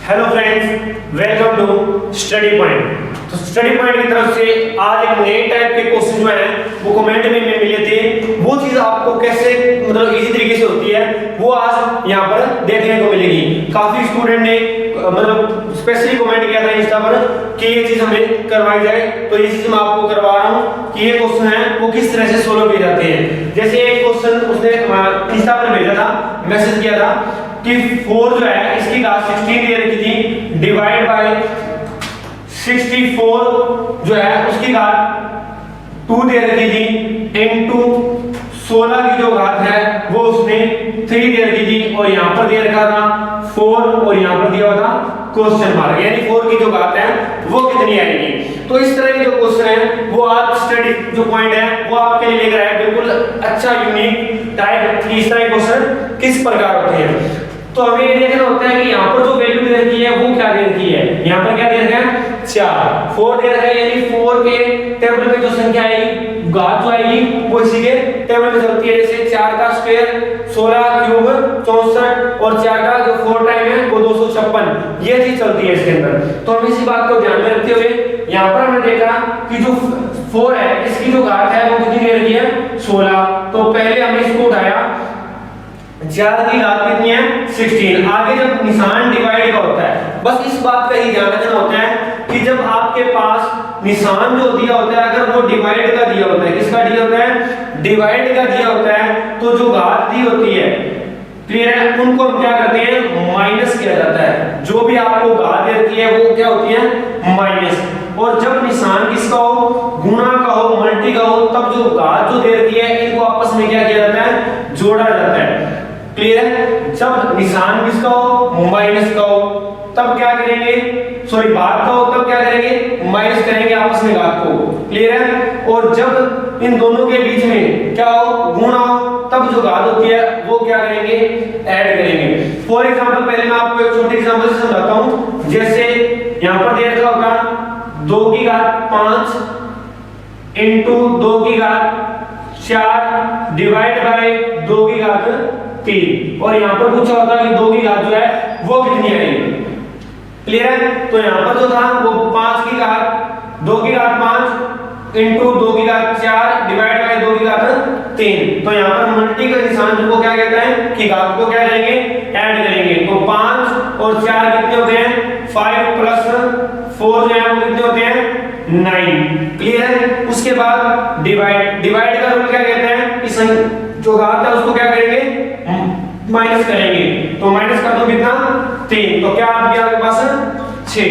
Hello friends, welcome to study point. तो study point की तरफ से आज एक नए टाइप के क्वेश्चन जो है वो कमेंट में मिले थे। वो चीज आपको कैसे मतलब इजी तरीके से होती है वो आज यहाँ पर देखने को मिलेगी। काफी स्टूडेंट ने मतलब स्पेशली कमेंट किया था इंस्टा पर कि ये चीज हमें करवाई जाए, तो ये चीज मैं आपको करवा रहा हूँ कि ये क्वेश्चन है वो किस तरह से सोल्व किए जाते हैं। जैसे एक क्वेश्चन उसने इंस्टा पर भेजा था, मैसेज किया था कि 4 जो है इसकी घात 16 दे रखी थी, डिवाइड बाय 64 जो है उसकी घात 2 दे रखी थी, इनटू 16 की जो घात है वो उसने 3 दे रखी थी, और यहाँ पर दे रखा था 4 और यहाँ पर दिया हुआ था क्वेश्चन मार्क, यानी 4 की जो घात है वो कितनी आएगी। तो इस तरह के जो क्वेश्चन है वो आज स्टडी जो पॉइंट है वो आपके लिए लेकर आया, बिल्कुल अच्छा यूनिक टाइप। इस तरह के क्वेश्चन किस प्रकार होते हैं, तो हमें ये देखना होता है कि यहाँ पर जो वैल्यू दे रखी है वो क्या दे रखी है। यहाँ पर क्या दे रखा है 4, 4 दे रखा है, यानी 4 के टेबल में जो संख्या आएगी घात जो आएगी वो इसी के टेबल में चलती है। जैसे 4 का स्क्वायर 16 क्यूब 64 और 4 का जो 4 टाइम है वो 256, ये चीज चलती है इसके अंदर। तो हम इसी बात को ध्यान में रखते हुए यहाँ पर हमने देखा कि जो 4 है इसकी जो घात है वो कितनी दे रखी है 16। तो पहले हमने इसको उठाया, 4 की घात कितनी है 16। आगे जब निशान डिवाइड का होता है, बस इस बात का ही ध्यान रखना होता है कि जब आपके पास निशान जो दिया होता है अगर वो डिवाइड का दिया होता है, किसका दिया होता है डिवाइड का दिया होता है, तो जो घात दी होती है क्लियर है उनको हम क्या करते हैं माइनस किया जाता है। जो भी आपको घात दे रखी है वो क्या होती है माइनस, और जब निशान किसका हो गुणा का हो मल्टी का हो तब जो घात जो दे रखी है इनको आपस में क्या किया जाता है जोड़ा जाता है। क्लियर है, जब निशान किसका हो माइनस का हो तब क्या करेंगे, सॉरी भाग का हो तब क्या करेंगे माइनस करेंगे आपस में घात को। क्लियर है, और जब इन दोनों के बीच में क्या हो गुणा हो तब जो घात होती है वो क्या करेंगे ऐड करेंगे। फॉर एग्जांपल पहले मैं आपको एक छोटी एग्जांपल से समझाता हूं। जैसे यहां पर दे रखा होगा 2 की घात 5 इनटू 2 की घात 4 डिवाइड बाय 2 की घात 3, और यहाँ पर पूछा होता है कि 2 की घात जो है वो कितनी आएगी। क्लियर है, तो यहाँ पर जो था वो 5 की घात 2 की घात 5 इनटू 2 की घात 4 डिवाइड बाय 2 की घात 3। तो यहाँ पर मल्टी का निशान को क्या कहता है कि घात को क्या करेंगे ऐड करेंगे। तो 5 और 4 कितने होते हैं 5 प्लस 4 जो है वो कितने होते हैं 9। क्लियर है, उसके बाद डिवाइड का रूल क्या कहते हैं कि जो घात है उसको क्या करेंगे माइनस करेंगे। तो माइनस कर दो कितना 3, तो क्या आ गया आपके पास 6।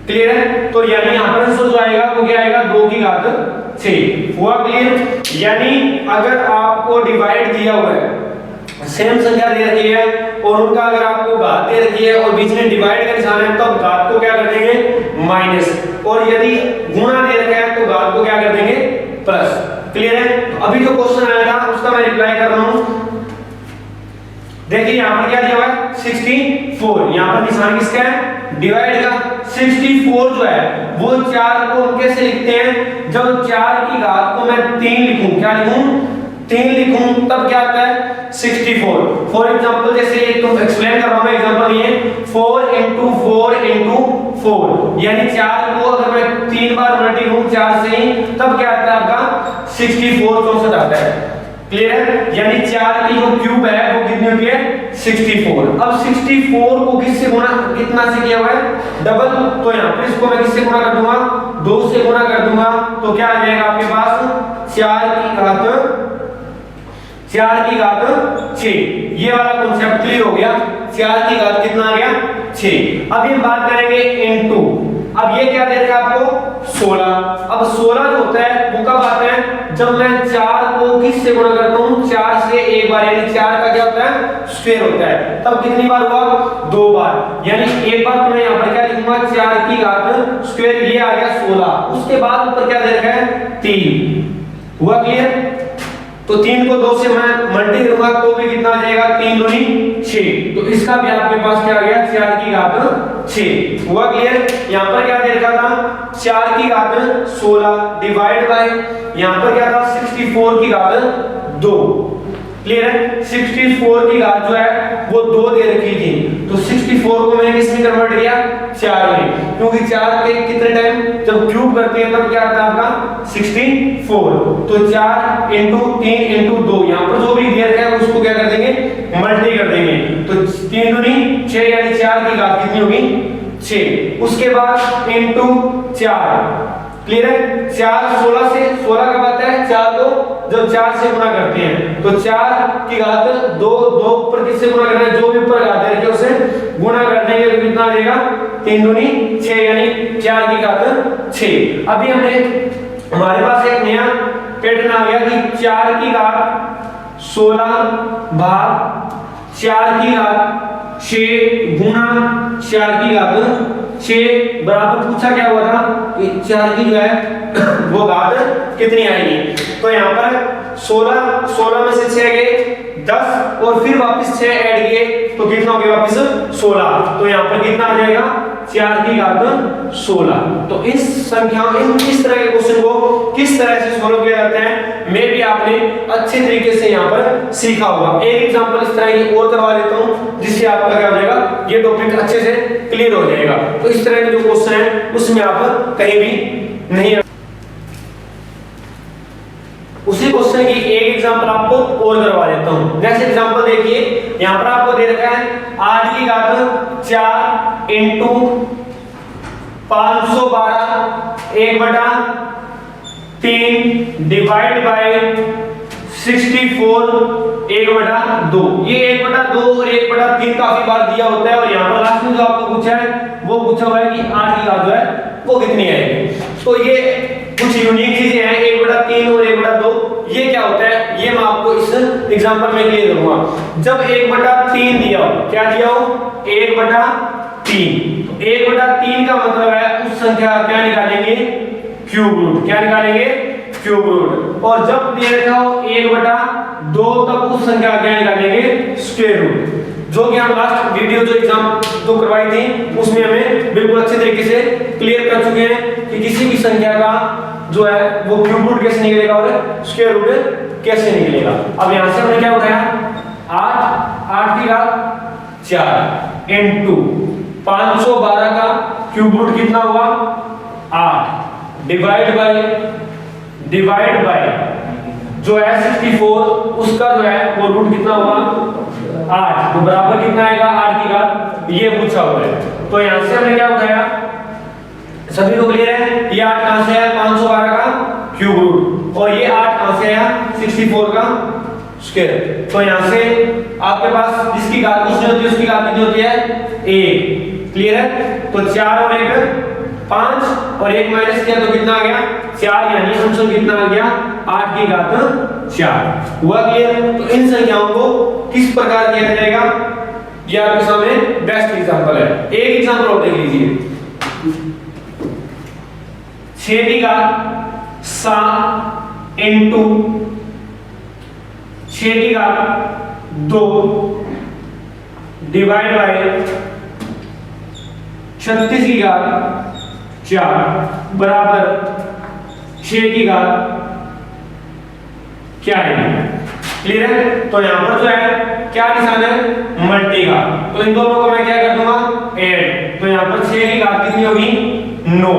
क्लियर है, तो यानी यहाँ पर आंसर जो आएगा वो क्या आएगा 2 की घात 6 हुआ। क्लियर, यानी अगर आपको डिवाइड दिया हुआ है सेम संख्या दे रखी है और उनका अगर आपको घात दे रखी है और बीच में डिवाइड का निशान है तब घात को क्या कर देंगे माइनस, और यदि गुणा दे रखा है तो घात को क्या कर देंगे प्लस। क्लियर है, तो अभी जो क्वेश्चन आया था उसका मैं रिप्लाई कर रहा हूं। देखिए यहाँ पर क्या दिया हुआ है 64, यहाँ पर निशान किसका है डिवाइड का। 64 जो है वो 4 को हम कैसे लिखते हैं, जब 4 की घात को मैं 3 लिखूं, क्या लिखूं 3 लिखूं तब क्या आता है 64। फॉर एग्जांपल जैसे तो एक्सप्लेन कर रहा हूं मैं, एग्जांपल ये 4 इंटू 4 इंटू 4, यानी 4 को अगर मैं 3 बार मल्टी करूं 4 से ही तब क्या आता है आपका 64 64 आता है। क्लियर है, यानी 4 की जो क्यूब है वो कितनी होती है 64। अब 64 को किससे गुणा कितना से किया हुआ है डबल, तो यहाँ पर इसको मैं किससे गुणा कर दूंगा 2 से गुणा कर दूंगा, तो क्या आ जाएगा आपके पास 4 की घात 6। ये वाला कांसेप्ट क्लियर हो गया, 4 की घात कितना आ गया 6। अब हम बात करेंगे इनटू, अब ये क्या दे रखा है आपको 16। अब 16 जो होता है वो कब आता है जब मैं 4 को किससे गुणा करता हूं 4 से एक बार, यानी 4 का क्या होता है स्क्वायर होता है, तब कितनी बार हुआ 2 बार, यानी एक बार तो मैं यहाँ पर क्या लिखूंगा 4 की घात स्क्वायर, ये आ गया 16। उसके बाद ऊपर क्या दे रखा है 3 हुआ। क्लियर, तो 3 को 2 से मैं मल्टी करूंगा तो भी कितना आ जाएगा 3 दूनी 6, तो इसका भी आपके पास क्या आ गया 4 की घात 6 हुआ। क्लियर, यहाँ पर क्या दे रखा था 4 की घात 16 डिवाइड बाय यहाँ पर क्या था 64 की घात 2। क्लियर है, 64 की घात जो है वो 2 दे रखी थी, तो 64 64 को मैंने किस में कन्वर्ट किया 4 में, क्योंकि 4 के कितने टाइम जब क्यूब करते हैं तब क्या आता है आपका 64। तो 4 इंटू 3 इंटू 2, यहाँ पर जो भी दिया गया है उसको क्या कर देंगे मल्टी कर देंगे। तो 3 दूनी 6 यानी 4 की घात कितनी होगी 6। उसके बाद इंटू 4, क्लियर है। 4 16 से 16 कब आता है 4 को जब 4 से गुणा करते हैं, तो 4 की घात 2 2 ऊपर किससे गुणा करना है, जो भी ऊपर घात है उसे गुणा कर देंगे तो कितना आ जाएगा 3 दूनी 6 यानी 4 की घात 6। अभी हमने हमारे पास एक नया पैटर्न आ गया कि 4 की घात 16 भाग 4 की घात 6 गुणा 4 की घात 6 बराबर पूछा क्या हुआ था कि 4 की जो है वो घात कितनी आएगी। तो यहाँ पर 16 में से 6 गए 10 और फिर वापस 6 ऐड किए तो कितना हो गया वापस 16। तो यहाँ पर कितना आ जाएगा 4 की घात 16। तो इस संख्याओं इस तरह के क्वेश्चन को किस तरह से सॉल्व किया जाता है मैं भी आपने अच्छे तरीके से यहाँ पर सीखा होगा। एक एग्जांपल इस तरह की और करवा देता हूँ जिससे आपका क्या हो जाएगा ये टॉपिक अच्छे से क्लियर हो जाएगा। तो इस तरह के जो क्वेश्चन है उसमें आप कहीं भी नहीं, उसी क्वेश्चन की एक एग्जांपल आपको और करवा देता हूं। नेक्स्ट एग्जांपल देखिए, यहां पर आपको दे रखा है 8 की घात 4 इंटू 512 1/3 डिवाइड बाय 64 1/2। ये 1/2 और 1/3 काफी बार दिया होता है और यहाँ पर लास्ट में जो आपको पूछा है वो पूछा हुआ है कि 8 की घात जो है वो कितनी आएगी। तो ये कुछ यूनिक चीजें हैं 1/3 और 1/2। ये क्या होता है ये मैं आपको इस एग्जांपल में क्लियर करूंगा। जब 1/3 दिया हो, क्या दिया हो 1/3, 1/3 का मतलब है उस संख्या का क्या निकालेंगे क्यूब रूट। क्या निकालेंगे क्यूब रूट। और जब दे रखा हो 1/2 तब उस संख्या का क्या निकालेंगे स्क्वायर रूट। जो कि हम लास्ट वीडियो जो एग्जाम तो करवाई थी उसमें हमें बिल्कुल अच्छे तरीके से क्लियर कर चुके हैं कि किसी भी संख्या का जो है वो क्यूब रूट कैसे निकलेगा और स्क्वायर रूट कैसे निकलेगा। अब यहां से हमने क्या उठाया 8 की घात 4 इंटू 512 का क्यूब रूट कितना हुआ 8 डिवाइड बाय जो है 64 उसका जो है वो रूट कितना हुआ 8। तो बराबर कितना आएगा 8 की घात ये पूछा हुआ है। तो यहां से हमने क्या उठाया सभी को क्लियर है ये 8 कहां से आया 512 का क्यूब रूट और ये 8 कहां से आया 64 का स्क्वायर। तो यहां से आपके पास जिसकी घात कुछ नहीं होती उसकी घात कितनी होती है 1। क्लियर है। तो 4 और 1 5 और 1 माइनस किया तो कितना आ गया 4 यानी आंसर कितना आ गया 8 की घात 4 हुआ। क्लियर। तो इन संख्याओं को किस प्रकार किया जाएगा ये आपके सामने बेस्ट एग्जांपल है। एक एग्जांपल और देख लीजिए 6 की घात 7 इंटू 6 की घात 2 डिवाइड बाय 36 की घात 4 बराबर 6 की घात क्या है। क्लियर है। तो यहां पर जो है क्या निशान है मल्टी का। तो इन दोनों को मैं क्या कर दूंगा ऐड। तो यहां पर 6 की घात कितनी होगी 9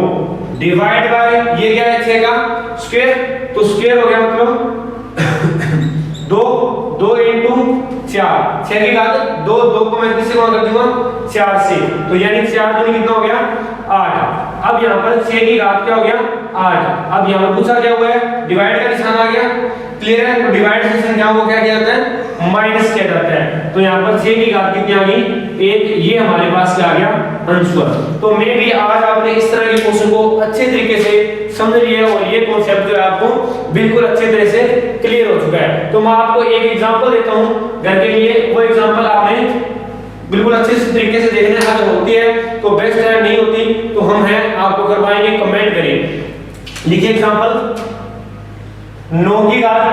डिवाइड बाय ये क्या है 6 का स्क्वायर। तो स्क्वायर हो गया मतलब 2 इंटू 4 6 की घात 2 को मैं किससे गुणा कर दूंगा 4 से। तो यानी 4 दूनी कितना हो गया 8। अब यहाँ पर 6 की घात क्या हो गया 8। अब यहाँ पर पूछा क्या हुआ है डिवाइड का निशान आ गया। क्लियर है। तो डिवाइड से संख्याओं को क्या किया जाता है माइनस किया जाता है। तो यहाँ पर 6 की घात कितनी आ गई 1। ये हमारे पास क्या आ गया आंसर। तो मैं भी आज आपने इस तरह के क्वेश्चन को अच्छे तरीके से समझ लिया और ये कॉन्सेप्ट जो है आपको बिल्कुल अच्छे तरह से क्लियर हो चुका है। तो मैं आपको एक एग्जांपल देता हूं घर के लिए। वो एग्जांपल आपने बिल्कुल अच्छे तरीके से देखने अगर होती है तो बेस्ट है, नहीं होती तो हम हैं आपको करवाएंगे। कमेंट करिए। लिखिए एग्जांपल 9 की घात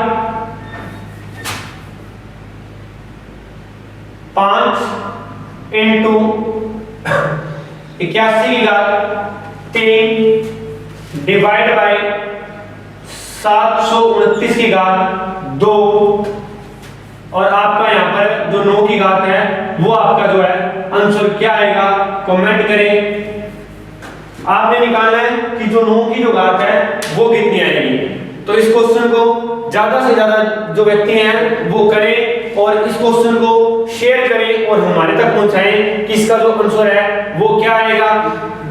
5 इंटू 81 की घात 3 डिवाइड बाय 729 की घात 2 और आपका यहाँ पर जो 9 की घात है वो आपका जो है आंसर क्या आएगा कमेंट करें। आपने निकालना है कि जो 9 की जो घात है वो कितनी आएगी। तो इस क्वेश्चन को ज्यादा से ज्यादा जो व्यक्ति हैं वो करें और इस क्वेश्चन को शेयर करें और हमारे तक पहुंचाएं कि इसका जो आंसर है वो क्या आएगा।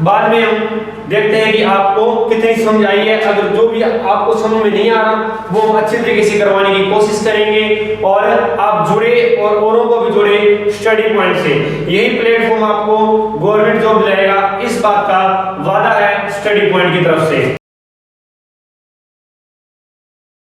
बाद में हम देखते हैं कि आपको कितनी समझ आई है। अगर जो भी आपको समझ में नहीं आ रहा वो हम अच्छे तरीके से करवाने की कोशिश करेंगे और आप जुड़े और औरों को भी जोड़े स्टडी पॉइंट से। यही प्लेटफॉर्म आपको गवर्नमेंट जॉब दिलाएगा, इस बात का वादा है स्टडी पॉइंट की तरफ से।